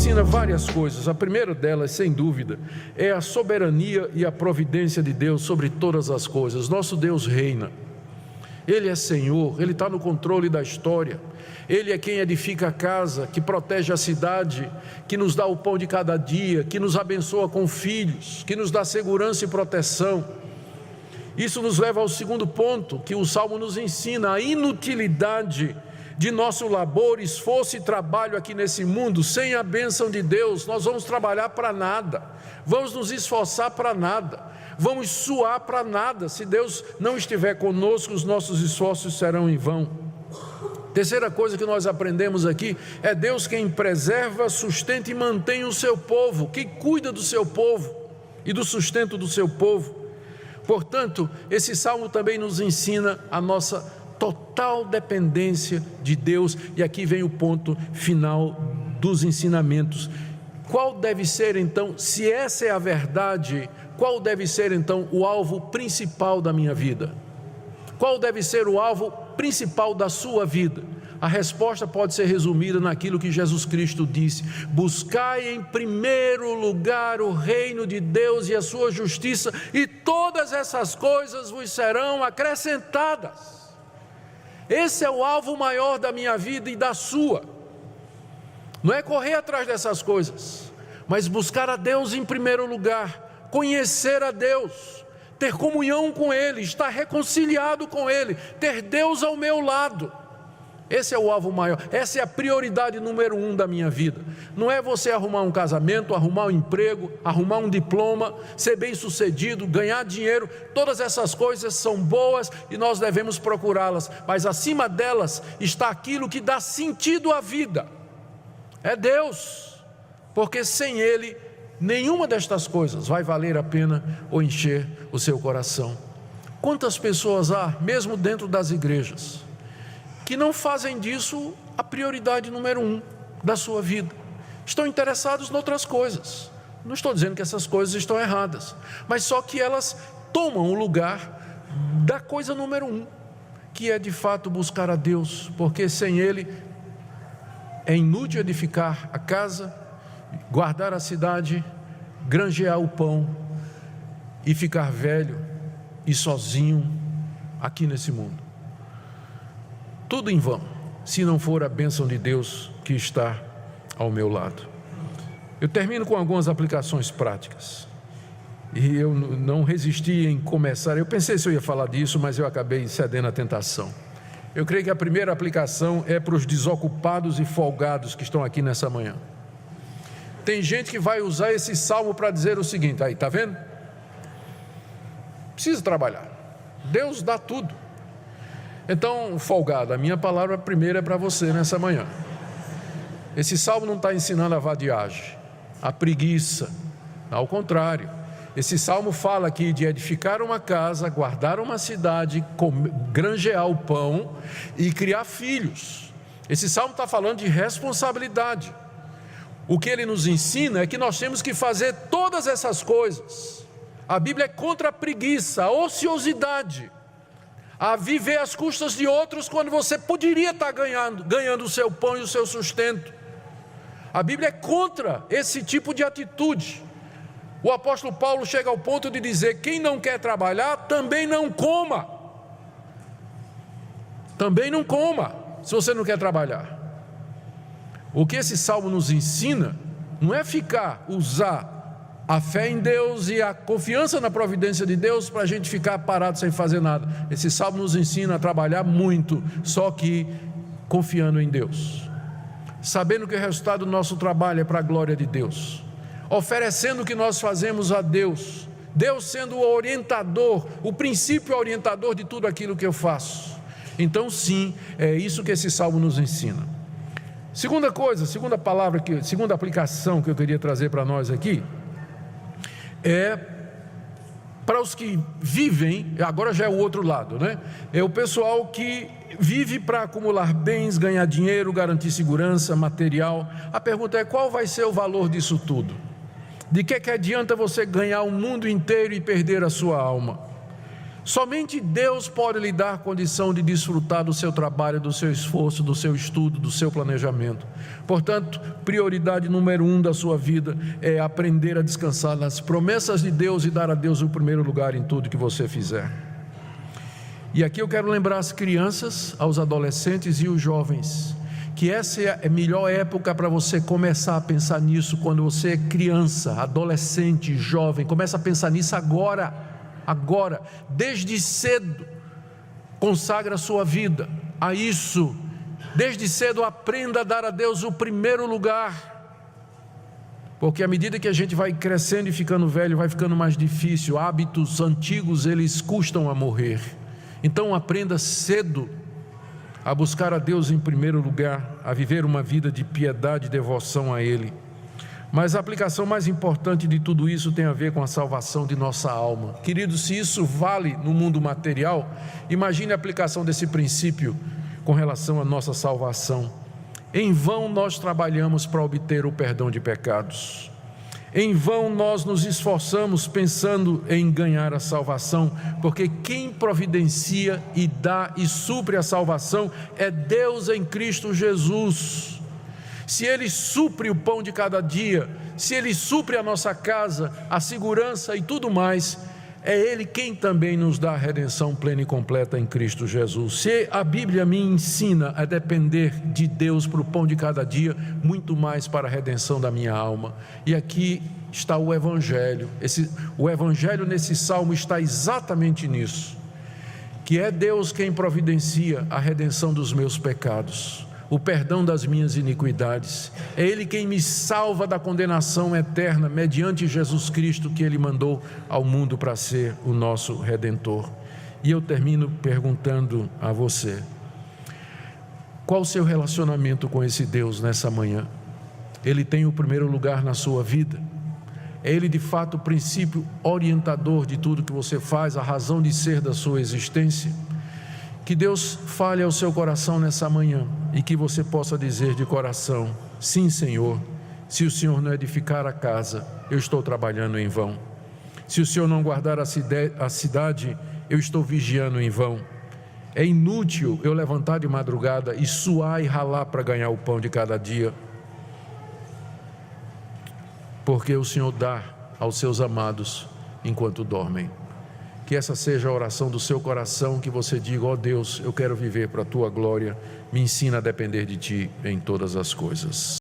ensina várias coisas. A primeira delas, sem dúvida, é a soberania e a providência de Deus sobre todas as coisas. Nosso Deus reina. Ele é Senhor, Ele está no controle da história. Ele é quem edifica a casa, que protege a cidade, que nos dá o pão de cada dia, que nos abençoa com filhos, que nos dá segurança e proteção. Isso nos leva ao segundo ponto que o Salmo nos ensina: a inutilidade de nosso labor, esforço e trabalho aqui nesse mundo. Sem a bênção de Deus, nós vamos trabalhar para nada, vamos nos esforçar para nada, vamos suar para nada. Se Deus não estiver conosco, os nossos esforços serão em vão. Terceira coisa que nós aprendemos aqui é Deus quem preserva, sustenta e mantém o seu povo, que cuida do seu povo e do sustento do seu povo. Portanto, esse salmo também nos ensina a nossa total dependência de Deus. E aqui vem o ponto final dos ensinamentos. Qual deve ser então, se essa é a verdade, qual deve ser então o alvo principal da minha vida? Qual deve ser o alvo principal da sua vida? A resposta pode ser resumida naquilo que Jesus Cristo disse: buscai em primeiro lugar o reino de Deus e a sua justiça, e todas essas coisas vos serão acrescentadas. Esse é o alvo maior da minha vida e da sua. Não é correr atrás dessas coisas, mas buscar a Deus em primeiro lugar, conhecer a Deus, ter comunhão com Ele, estar reconciliado com Ele, ter Deus ao meu lado. Esse é o alvo maior, essa é a prioridade número 1 da minha vida. Não é você arrumar um casamento, arrumar um emprego, arrumar um diploma, ser bem sucedido, ganhar dinheiro. Todas essas coisas são boas e nós devemos procurá-las, mas acima delas está aquilo que dá sentido à vida. É Deus, porque sem Ele nenhuma destas coisas vai valer a pena ou encher o seu coração. Quantas pessoas há, mesmo dentro das igrejas, que não fazem disso a prioridade número 1 da sua vida? Estão interessados em outras coisas. Não estou dizendo que essas coisas estão erradas, mas só que elas tomam o lugar da coisa número 1, que é de fato buscar a Deus, porque sem Ele é inútil edificar a casa, guardar a cidade, granjear o pão e ficar velho e sozinho aqui nesse mundo. Tudo em vão, se não for a bênção de Deus que está ao meu lado. Eu termino com algumas aplicações práticas. E eu não resisti em começar. Eu pensei se eu ia falar disso, mas eu acabei cedendo à tentação. Eu creio que a primeira aplicação é para os desocupados e folgados que estão aqui nessa manhã. Tem gente que vai usar esse salmo para dizer o seguinte: aí, está vendo? Precisa trabalhar. Deus dá tudo. Então, folgado, a minha palavra primeira é para você nessa manhã. Esse salmo não está ensinando a vadiagem, a preguiça. Ao contrário, esse salmo fala aqui de edificar uma casa, guardar uma cidade, granjear o pão e criar filhos. Esse salmo está falando de responsabilidade. O que ele nos ensina é que nós temos que fazer todas essas coisas. A Bíblia é contra a preguiça, a ociosidade, a viver às custas de outros quando você poderia estar ganhando o seu pão e o seu sustento. A Bíblia é contra esse tipo de atitude. O apóstolo Paulo chega ao ponto de dizer: quem não quer trabalhar, também não coma. Também não coma, se você não quer trabalhar. O que esse salmo nos ensina não é usar a fé em Deus e a confiança na providência de Deus para a gente ficar parado sem fazer nada. Esse salmo nos ensina a trabalhar muito, só que confiando em Deus, sabendo que o resultado do nosso trabalho é para a glória de Deus, oferecendo o que nós fazemos a Deus, Deus sendo o orientador, o princípio orientador de tudo aquilo que eu faço. Então sim, é isso que esse salmo nos ensina. Segunda coisa, segunda aplicação que eu queria trazer para nós aqui, é para os que vivem, agora já é o outro lado, né? É o pessoal que vive para acumular bens, ganhar dinheiro, garantir segurança material. A pergunta é: qual vai ser o valor disso tudo? De que adianta você ganhar o mundo inteiro e perder a sua alma? Somente Deus pode lhe dar condição de desfrutar do seu trabalho, do seu esforço, do seu estudo, do seu planejamento. Portanto, prioridade número 1 da sua vida é aprender a descansar nas promessas de Deus e dar a Deus o primeiro lugar em tudo que você fizer. E aqui eu quero lembrar as crianças, aos adolescentes e os jovens, que essa é a melhor época para você começar a pensar nisso. Quando você é criança, adolescente, jovem, começa a pensar nisso agora, desde cedo, consagra a sua vida a isso, desde cedo aprenda a dar a Deus o primeiro lugar, porque à medida que a gente vai crescendo e ficando velho, vai ficando mais difícil, hábitos antigos eles custam a morrer. Então aprenda cedo a buscar a Deus em primeiro lugar, a viver uma vida de piedade e devoção a Ele. Mas a aplicação mais importante de tudo isso tem a ver com a salvação de nossa alma. Queridos, se isso vale no mundo material, imagine a aplicação desse princípio com relação à nossa salvação. Em vão nós trabalhamos para obter o perdão de pecados. Em vão nós nos esforçamos pensando em ganhar a salvação, porque quem providencia e dá e supre a salvação é Deus em Cristo Jesus. Se Ele supre o pão de cada dia, se Ele supre a nossa casa, a segurança e tudo mais, é Ele quem também nos dá a redenção plena e completa em Cristo Jesus. Se a Bíblia me ensina a depender de Deus para o pão de cada dia, muito mais para a redenção da minha alma. E aqui está o Evangelho. O Evangelho nesse salmo está exatamente nisso, que é Deus quem providencia a redenção dos meus pecados, o perdão das minhas iniquidades. É Ele quem me salva da condenação eterna mediante Jesus Cristo, que Ele mandou ao mundo para ser o nosso Redentor. E eu termino perguntando a você: qual o seu relacionamento com esse Deus nessa manhã? Ele tem o primeiro lugar na sua vida? É Ele de fato o princípio orientador de tudo que você faz, a razão de ser da sua existência? Que Deus fale ao seu coração nessa manhã e que você possa dizer de coração: sim, Senhor, se o Senhor não edificar a casa, eu estou trabalhando em vão. Se o Senhor não guardar a cidade, eu estou vigiando em vão. É inútil eu levantar de madrugada e suar e ralar para ganhar o pão de cada dia, porque o Senhor dá aos seus amados enquanto dormem. Que essa seja a oração do seu coração, que você diga: ó Deus, eu quero viver para a Tua glória, me ensina a depender de Ti em todas as coisas.